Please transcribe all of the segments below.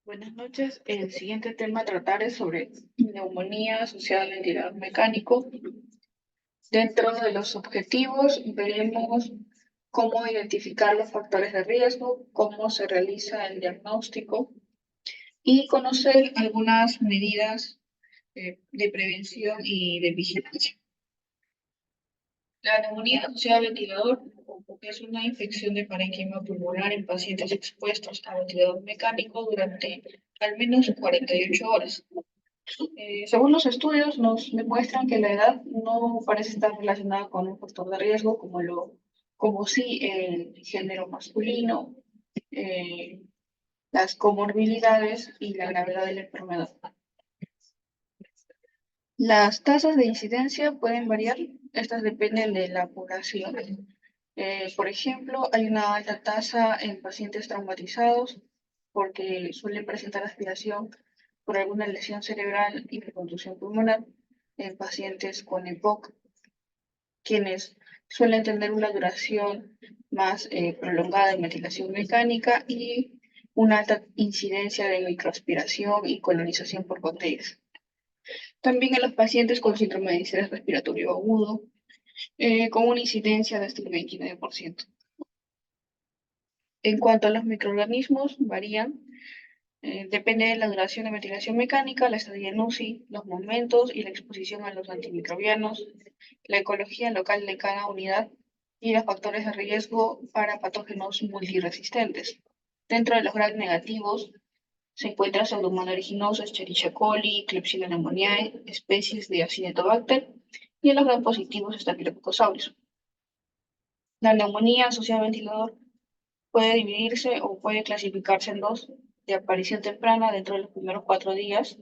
Buenas noches. El siguiente tema a tratar es sobre neumonía asociada al ventilador mecánico. Dentro de los objetivos veremos cómo identificar los factores de riesgo, cómo se realiza el diagnóstico y conocer algunas medidas de prevención y de vigilancia. La neumonía asociada al ventilador es una infección de parénquima pulmonar en pacientes expuestos a ventilador mecánico durante al menos 48 horas. Según los estudios, nos demuestran que la edad no parece estar relacionada con un factor de riesgo como sí el género masculino, eh, las comorbilidades y la gravedad de la enfermedad. Las tasas de incidencia pueden variar, estas dependen de la población. Por ejemplo, hay una alta tasa en pacientes traumatizados porque suelen presentar aspiración por alguna lesión cerebral y hipercontusión pulmonar en pacientes con EPOC, quienes suelen tener una duración más prolongada de ventilación mecánica y una alta incidencia de microaspiración y colonización por bacterias. También en los pacientes con síndrome de distrés respiratorio agudo, con una incidencia de hasta el 29%. En cuanto a los microorganismos, varían. Depende de la duración de ventilación mecánica, la estadía en UCI, los momentos y la exposición a los antimicrobianos, la ecología local de cada unidad y los factores de riesgo para patógenos multiresistentes. Dentro de los gram negativos se encuentra Pseudomonas aeruginosa, Escherichia coli, Klebsiella pneumoniae, especies de Acinetobacter, y en los gram positivos Staphylococcus aureus. La neumonía asociada al ventilador puede dividirse o puede clasificarse en dos: de aparición temprana dentro de los primeros 4 días,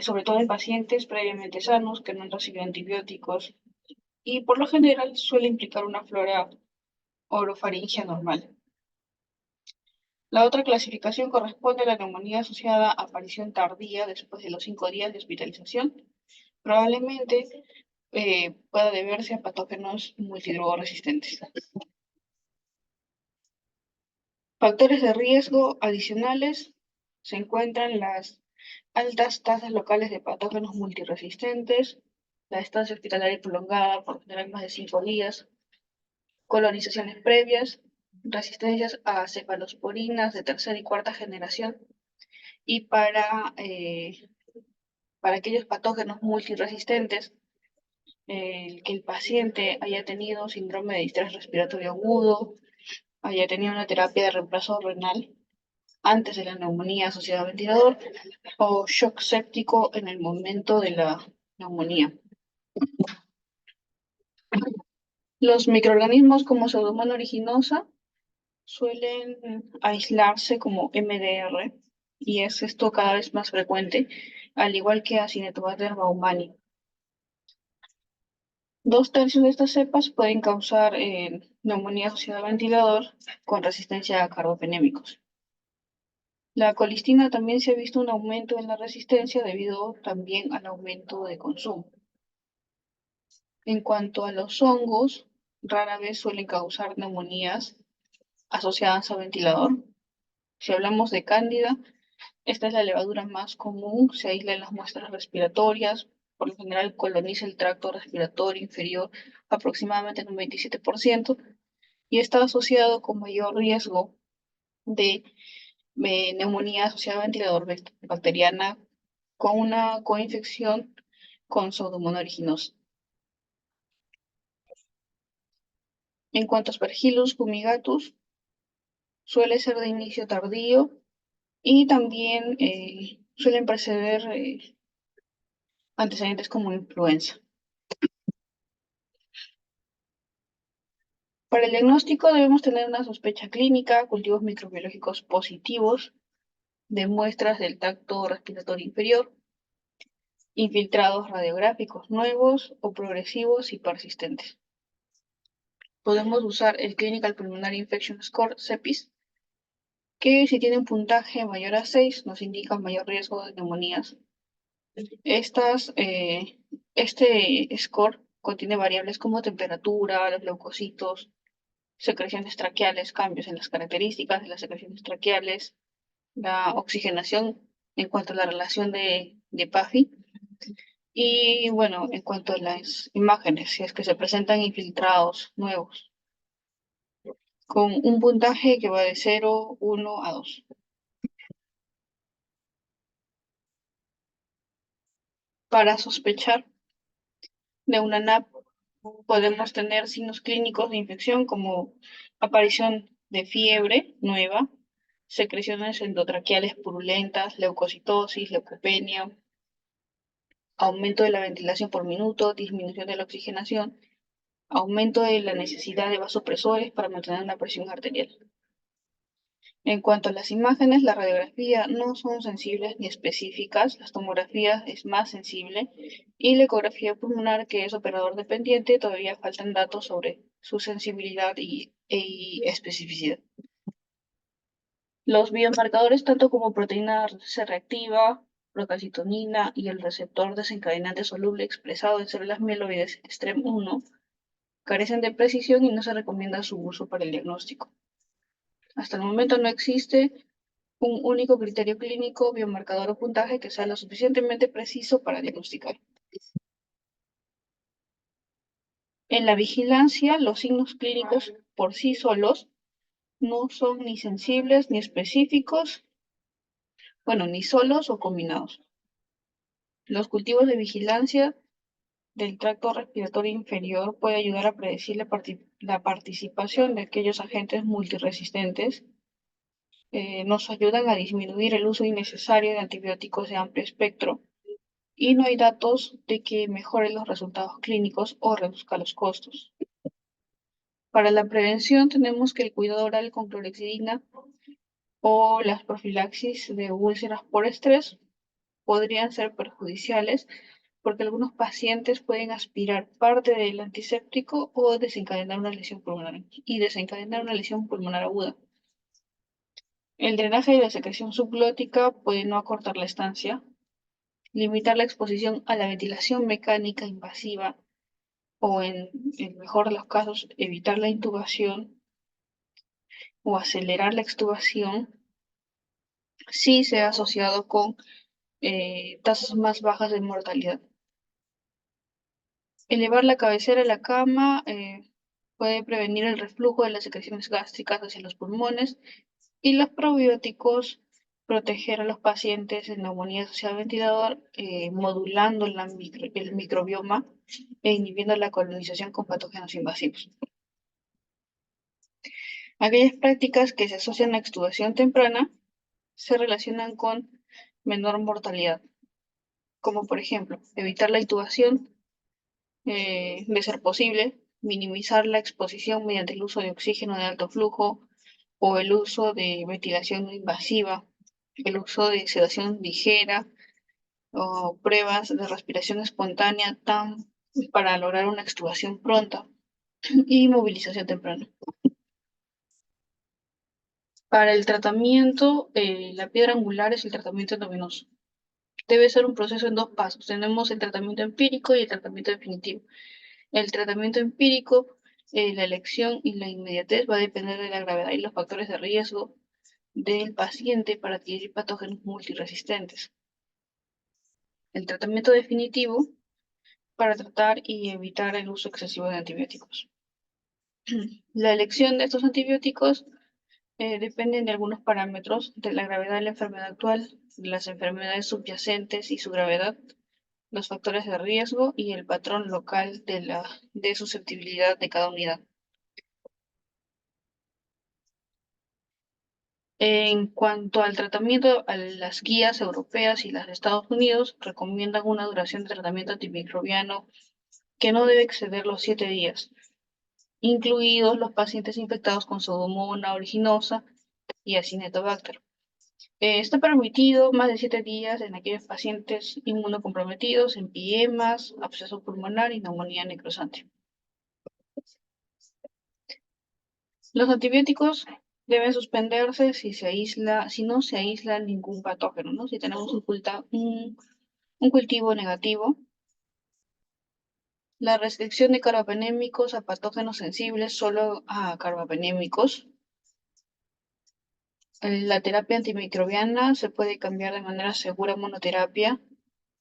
sobre todo en pacientes previamente sanos que no han recibido antibióticos, y por lo general suele implicar una flora orofaringea normal. La otra clasificación corresponde a la neumonía asociada a aparición tardía después de los 5 días de hospitalización. Probablemente pueda deberse a patógenos multidrugoresistentes. Factores de riesgo adicionales se encuentran las altas tasas locales de patógenos multiresistentes, la estancia hospitalaria prolongada, por general más de 5 días, colonizaciones previas, resistencias a cefalosporinas de tercera y cuarta generación, y para aquellos patógenos multiresistentes, que el paciente haya tenido síndrome de distrés respiratorio agudo, haya tenido una terapia de reemplazo renal antes de la neumonía asociada al ventilador o shock séptico en el momento de la neumonía. Los microorganismos como Pseudomonas aeruginosa suelen aislarse como MDR y es esto cada vez más frecuente, al igual que Acinetobacter baumannii. 2/3 de estas cepas pueden causar neumonía asociada al ventilador con resistencia a carbapenémicos. La colistina también se ha visto un aumento en la resistencia debido también al aumento de consumo. En cuanto a los hongos, rara vez suelen causar neumonías asociadas al ventilador. Si hablamos de cándida, esta es la levadura más común, se aísla en las muestras respiratorias, por lo general coloniza el tracto respiratorio inferior aproximadamente en un 27%, y está asociado con mayor riesgo de neumonía asociada a ventilador bacteriana con una coinfección con Pseudomonas aeruginosa. En cuanto a Aspergillus fumigatus, suele ser de inicio tardío y también suelen preceder antecedentes como influenza. Para el diagnóstico debemos tener una sospecha clínica, cultivos microbiológicos positivos de muestras del tracto respiratorio inferior, infiltrados radiográficos nuevos o progresivos y persistentes. Podemos usar el Clinical Pulmonary Infection Score, CEPIS, que si tiene un puntaje mayor a 6 nos indica mayor riesgo de neumonías. Este score contiene variables como temperatura, los leucocitos, secreciones traqueales, cambios en las características de las secreciones traqueales, la oxigenación en cuanto a la relación de PAFI. Y bueno, en cuanto a las imágenes, si es que se presentan infiltrados nuevos, con un puntaje que va de 0, 1 a 2. Para sospechar de una NAP, podemos tener signos clínicos de infección como aparición de fiebre nueva, secreciones endotraqueales purulentas, leucocitosis, leucopenia, aumento de la ventilación por minuto, disminución de la oxigenación, aumento de la necesidad de vasopresores para mantener una presión arterial. En cuanto a las imágenes, la radiografía no son sensibles ni específicas, las tomografías es más sensible y la ecografía pulmonar, que es operador dependiente, todavía faltan datos sobre su sensibilidad y especificidad. Los biomarcadores, tanto como proteína C reactiva, procalcitonina y el receptor desencadenante soluble expresado en células mieloides STREM1, carecen de precisión y no se recomienda su uso para el diagnóstico. Hasta el momento no existe un único criterio clínico, biomarcador o puntaje que sea lo suficientemente preciso para diagnosticar. En la vigilancia, los signos clínicos por sí solos no son ni sensibles ni específicos, bueno, ni solos o combinados. Los cultivos de vigilancia del tracto respiratorio inferior puede ayudar a predecir la participación de aquellos agentes multiresistentes. Nos ayudan a disminuir el uso innecesario de antibióticos de amplio espectro y no hay datos de que mejore los resultados clínicos o reduzca los costos. Para la prevención tenemos que el cuidado oral con clorexidina o las profilaxis de úlceras por estrés podrían ser perjudiciales porque algunos pacientes pueden aspirar parte del antiséptico o desencadenar una lesión pulmonar aguda. El drenaje y la secreción subglótica pueden no acortar la estancia, limitar la exposición a la ventilación mecánica invasiva o en el mejor de los casos evitar la intubación o acelerar la extubación si se ha asociado con tasas más bajas de mortalidad. Elevar la cabecera de la cama puede prevenir el reflujo de las secreciones gástricas hacia los pulmones y los probióticos proteger a los pacientes en neumonía asociada al ventilador, modulando el microbioma e inhibiendo la colonización con patógenos invasivos. Aquellas prácticas que se asocian a extubación temprana se relacionan con menor mortalidad, como por ejemplo evitar la intubación de ser posible, minimizar la exposición mediante el uso de oxígeno de alto flujo o el uso de ventilación no invasiva, el uso de sedación ligera o pruebas de respiración espontánea para lograr una extubación pronta y movilización temprana. Para el tratamiento, la piedra angular es el tratamiento endovenoso. Debe ser un proceso en dos pasos. Tenemos el tratamiento empírico y el tratamiento definitivo. El tratamiento empírico, la elección y la inmediatez va a depender de la gravedad y los factores de riesgo del paciente para adquirir patógenos multiresistentes. El tratamiento definitivo para tratar y evitar el uso excesivo de antibióticos. La elección de estos antibióticos depende de algunos parámetros de la gravedad de la enfermedad actual, las enfermedades subyacentes y su gravedad, los factores de riesgo y el patrón local de susceptibilidad de cada unidad. En cuanto al tratamiento, las guías europeas y las de Estados Unidos recomiendan una duración de tratamiento antimicrobiano que no debe exceder los 7 días, incluidos los pacientes infectados con Pseudomonas aeruginosa y Acinetobacter. Está permitido más de 7 días en aquellos pacientes inmunocomprometidos, empiemas, absceso pulmonar y neumonía necrosante. Los antibióticos deben suspenderse si no se aísla ningún patógeno, ¿no? Si tenemos un cultivo negativo, la restricción de carbapenémicos a patógenos sensibles solo a carbapenémicos. La terapia antimicrobiana se puede cambiar de manera segura a monoterapia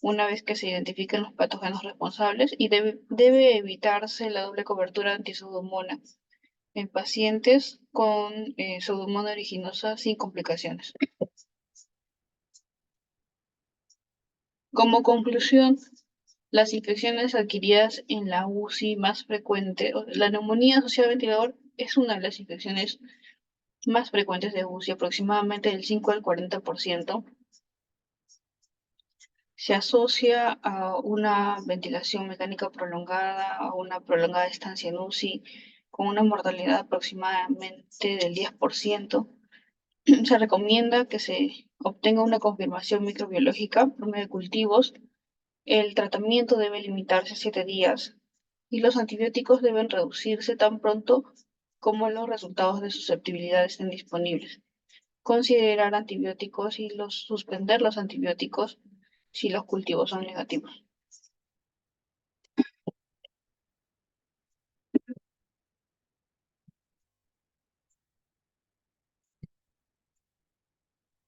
una vez que se identifiquen los patógenos responsables y debe evitarse la doble cobertura anti-Pseudomonas en pacientes con Pseudomonas aeruginosa sin complicaciones. Como conclusión, las infecciones adquiridas en la UCI más frecuente, la neumonía asociada al ventilador es una de las infecciones más frecuentes de UCI, aproximadamente del 5 al 40%. Se asocia a una ventilación mecánica prolongada, a una prolongada estancia en UCI, con una mortalidad aproximadamente del 10%. Se recomienda que se obtenga una confirmación microbiológica por medio de cultivos. El tratamiento debe limitarse a 7 días y los antibióticos deben reducirse tan pronto como los resultados de susceptibilidad estén disponibles. Considerar antibióticos y suspender los antibióticos si los cultivos son negativos.